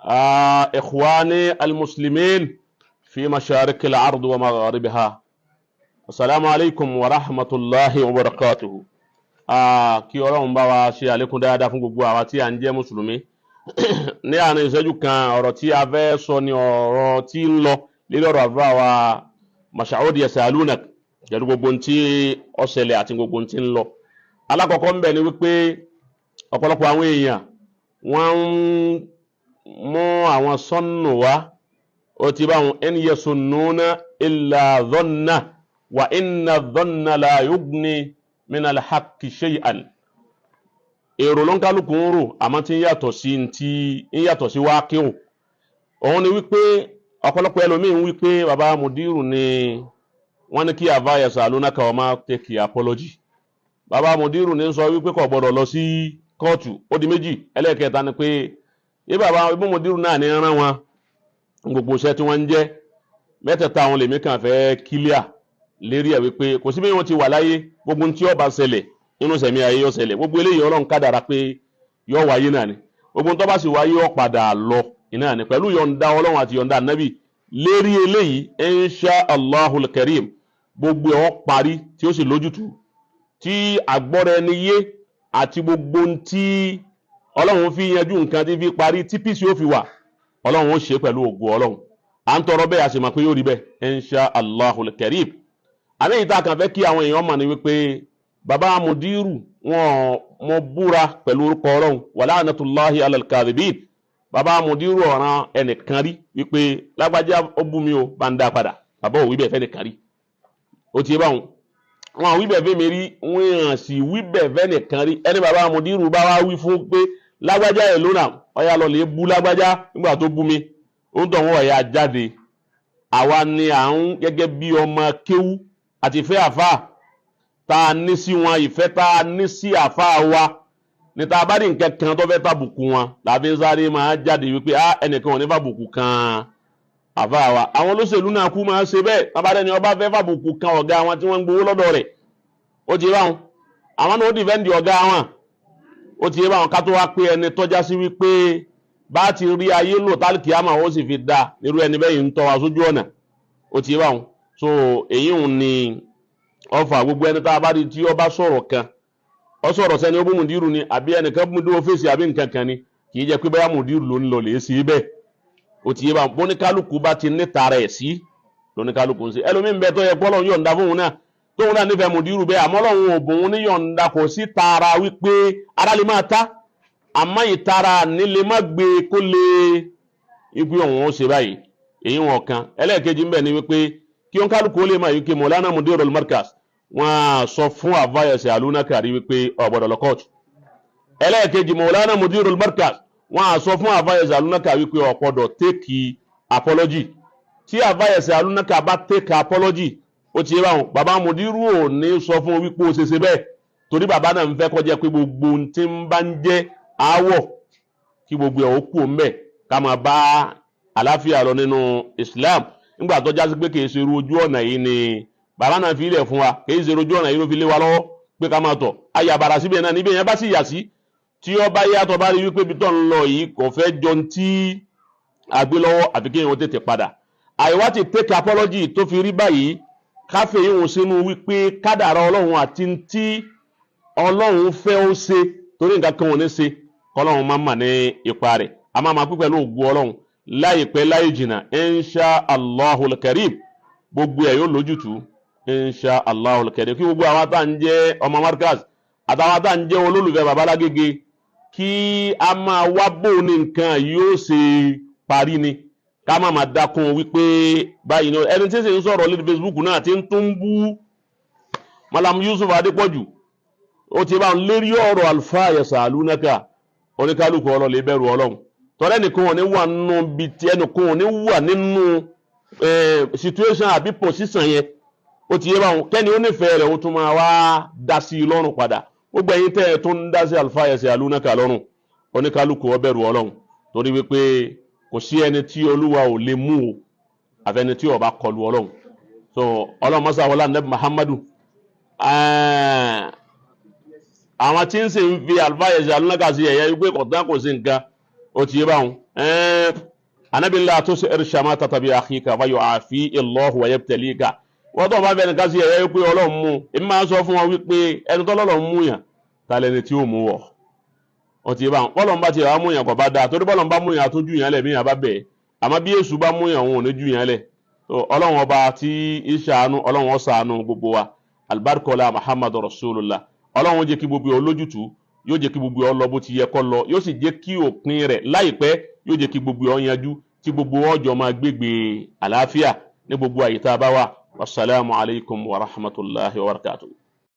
إخواني المسلمين في مشارق الأرض ومغاربها، السلام عليكم ورحمة الله وبركاته. Kí Ọlọ́run bá wa ṣe àlékún dáadáa fún gbogbo àwa tí a ń jẹ́ mùsùlùmí. Ní àárín ìṣẹ́jú kan, ọ̀rọ̀ tí a fẹ́ sọ ni ọ̀rọ̀ tí ń lọ lórí ọ̀rọ̀ àdúrà wa Mas'ud yasalunak, pẹ̀lú gbogbo tí ó ṣẹlẹ̀ àti gbogbo tí ń lọ. Alákọ̀ọ́kọ́ ń bẹ ni wípé ọ̀pọ̀lọpọ̀ àwọn èèyàn wọ́n ń mú àwọn sọ́nù wá. Ó ti bá wọn in yasunnuna illa dhanna wa inna dhanna la yughni min al-haqqi shay'an. Èrò ló ń kálukú ń rò, àmọ́ tí ń yàtọ̀ sí wákíù. Òun ni wípé ọ̀pọ̀lọpọ̀ ẹlòmíín wípé bàbá Mudiru ni wọ́n ní kí àbá yasalunaka ó máa take apology. Bàbá Mudiru ní sọ wípé kò gbọdọ̀ lọ sí kóòtù. Ó di méjì. Ẹlẹ́ẹ̀kẹta ni pé bàbá Ibn Mudiru náà ní rán wọn gbogbo iṣẹ́ tí wọ́n ń jẹ́. Mẹ́tẹ̀ẹ̀ta àwọn lèmi kàn fẹ́ kílíà lérí ẹ̀ wípé kò sí bí wọ́n ti wà láyé, gbogbo tí ó bá ṣẹlẹ̀ inú sẹ̀mí ayé yóò ṣẹlẹ̀. Gbogbo eléyìí Ọlọ́run kádàrá pé yóò wáyé náà ni. Gbogbo tó bá sì wáyé ó padà lọ iná ni pẹ̀lú yọ̀ǹda Ọlọ́run àti yọ̀ǹda Nábì. Lérí eléyìí insha Allahul Karim gbogbo ẹ̀ ó parí tí ó sì lójútùú, tí àgbọ́ra ẹni yé àti gbogbo tí Ọlọ́run fi yanjú nǹkan tí fi parí tí píìsì ó fi wà, Ọlọ́run ó ṣe pẹ̀lú ògo Ọlọ́run. À ń tọrọ bẹ́ẹ̀, a sì mọ̀ pé yóò rí bẹ́ẹ̀ insha Allahul Karim. Àmì ìta kan fẹ́ kí àwọn èèyàn mọ̀ ní wípé bàbá Mudiru wọn mọ búra pẹ̀lú orúkọ Ọlọ́run wa la'natullahi alal kadhibin. Bàbá Mudiru ọ̀ràn ẹnìkan rí wípé lágbájá ó bú mi o, bá ń dá padà. Bàbá ò wí bẹ́ẹ̀ fẹ́ nìkan rí. Ó ti yé báwọn. Wọn à wí bẹ́ẹ̀ fẹ́ mi rí, wọn à sì wí bẹ́ẹ̀ fẹ́ nìkan rí. Ẹni bàbá Mudiru bá wá wí fún pé lágbájá ẹ̀ lónà ọ̀yà lọ lè bú lágbájá nígbà tó bú mi, ó ń tọ̀wọ́ ọ̀yà jáde. Àwa ni à ń gẹ́gẹ́ bí ọmọ kéwú àti ìfẹ́ àfà tá a ní sí wọn, ìfẹ́ tá a ní sí àfà wa ní tá a bá rí nǹkan kan tó fẹ́ tàbùkù wọn làbí sáré máa jáde wípé ẹnìkan ò ní fàbùkù kan àfà wa. Àwọn olóṣèlú náà kú máa ṣe bẹ́ẹ̀. Tábàdé ni ọba fẹ́ fàbùkù kan ọ̀gá wọn tí wọ́n ń gbowó lọ́dọ̀ rẹ̀. Ó ti yé báwọn. Àwọn náà ó dìfẹ́ǹdì ọ̀gá wọn. Ó ti yé báwọn ká tó wá pé ẹni tọ́já sí wípé bá ti rí ayé lò tálíkì àmà ó sì fi dá nírú ẹni bẹ́ẹ̀ ń tọ́ wa sójú ọ̀nà. Ó ti yé báwọn. So èyí ń ní ọfà gbogbo ẹni tá a bá rí tí ó bá sọ̀rọ̀ kan, ó sọ̀rọ̀ sẹ́ni ó bú Mudiru ni àbí ẹnìkan bú dúró fèsì àbí nǹkan kan ni, kì í jẹ́ pé báyà Mudiru ló ń lọ lè sí bẹ́ẹ̀. Ó ti yé báwọn. Bóníkálùkù bá ti ní tara ẹ̀ sí lóníkálùkù ń ṣe. Ẹlòmíín bẹ tó yẹ pé Ọlọ́run yọ̀ǹda fóun náà tóun náà nífẹ̀ẹ́ Mudiru bẹ́ẹ̀, àmọ́ Ọlọ́run ò bòun ní yọ̀ǹda, kò sí tara wípé ara lè máa ta, àmọ́ ìtara nílé má gbé kó lè ibi ọ̀hún ó ṣe báyìí. Èyí wọn kan. Ẹlẹ́ẹ̀kejì ń bẹ ni wípé kí wọn kálukú ó lè máa yíké Maulana Mudirul Markaz wọn á sọ fún àbá yasalunaka rí wípé ó gbọ́dọ̀ lọ kóòtù. Ẹlẹ́ẹ̀kejì Maulana Mudirul Markaz wọn á sọ fún àbá yasalunaka wípé ó gbọ́dọ̀ take apology. Tí àbá yasalunaka bá take apology, ó ti yé báwọn, bàbá Mudiru ò ní sọ fún wípé ó ṣeṣe bẹ́ẹ̀, torí bàbá náà ń fẹ́ kọjá pé gbogbo tí ń bá ń jẹ́ àwọ̀ kí gbogbo ẹ̀ ó kú òǹbẹ̀ ká máa bá àlàáfíà lọ nínú Islam. Nígbà tó jásí pé kìí ṣe irú ojú ọ̀nà yìí ni bàbá náà fi ilẹ̀ fún wa, kìí ṣe irú ojú ọ̀nà yìí ló fi lé wa lọ́wọ́ pé ká máa tọ̀. Ayàbàrà síbẹ̀ náà níbẹ̀ yẹn bá sì yà sí, tí ó bá yàtọ̀ bá rí wípé ibi tó ń lọ yìí kò fẹ́ jọ tí àgbé lọ́wọ́ àfi kí wọ́n tètè padà. Àìwá ti take apology tó fi rí báyìí, káfẹ́ yìí wọ́n sínú wípé kádàrá Ọlọ́run àti tí Ọlọ́run fẹ́ ó ṣe, torí nǹkan kan ò ní ṣe kọ́lọ́run máa mà ní ipa rẹ̀. A máa pín pẹ̀lú ògo Ọlọ́run láìpẹ́ láì jìnà insha Allahul Karim gbogbo ẹ̀ yóò lójútùú insha Allahul Karim. Kí gbogbo àwọn tá ń jẹ́ ọmọ Markaz àtàwọn tá ń jẹ́ olólùfẹ́ Baba Lágége kí a máa wá bò ní nǹkan yóò ṣe parí ni, ká máa dákun wípé báyìí ní ẹni tí ń sọ̀rọ̀ lórí Facebook náà tí ń tún bú Malam Yusuf Adépọ̀jù. Ó ti bá ń lérí ọ̀rọ̀ Alfa yasalunaka, oníkálukú ọlọ́lẹ̀ bẹ̀rù Ọlọ́run. Tọ́lẹ́ nìkan ò ní wà nínú bí tí ẹnìkan ò ní wà nínú situation àbí position yẹn. Ó ti yé báwọn, kẹ́ni ó nífẹ̀ẹ́ rẹ̀ ó tún máa wá dá sí i lọ́rùn padà. Gbogbo ẹ̀yin tẹ́ ẹ tó ń dá sí Alfa yasalunaka lọ́rùn, oníkálukú ó bẹ̀rù Ọlọ́run, torí wípé kò sí ẹni tí Olúwa ò lè mú o àfẹni tí ó bá kọlu Ọlọ́run. So Ọlọ́run mọ́sá wọlá Nabi Muhammadu àwọn tí ń ṣe ń fi Alfa yasalunaka sí ẹ̀yẹ wípé kọ̀tán kò sí nǹkan. Ó ti yé báwọn, anabi la tus'ir shamatata bi akhika fa yu'afi Allahu wa yabtalika wọ́n tó bá bẹ́ẹ̀ nìkan sí ẹ̀yẹ́ wípé ọlọ́run mú èmi máa ń sọ fún wọn wípé ẹni tó lọ́lọ́run mú yàn ta lẹni tí ó mú wọ̀ ọ ti bá bọ́lọ̀ ń bá ti wá mú yàn kò bá dáa torí bọ́lọ̀ ń bá mú yàn àtúnjú yàn lẹ̀ bí yàn bá bẹ̀ àmọ́ bí èṣù bá mú yàn òun ò ní ju yàn lẹ̀ ọlọ́run ọba tí ìṣàánú ọlọ́run ó ṣàánú gbogbo wa albarkola muhammadu rasulullah ọlọ́run ó jẹ́ kí gbogbo olójútu yóò jẹ́ kí gbogbo ọ lọ bó ti yẹ kó lọ yóò sì jẹ́ kí òpin rẹ̀ láìpẹ́ yóò jẹ́ kí gbogbo ọ yanjú tí gbogbo ọjọ́ máa gbégbé àlàáfíà ní gbogbo àyè tá a bá wà. Wassalamu alaikum wa rahmatullahi wa barakatuh.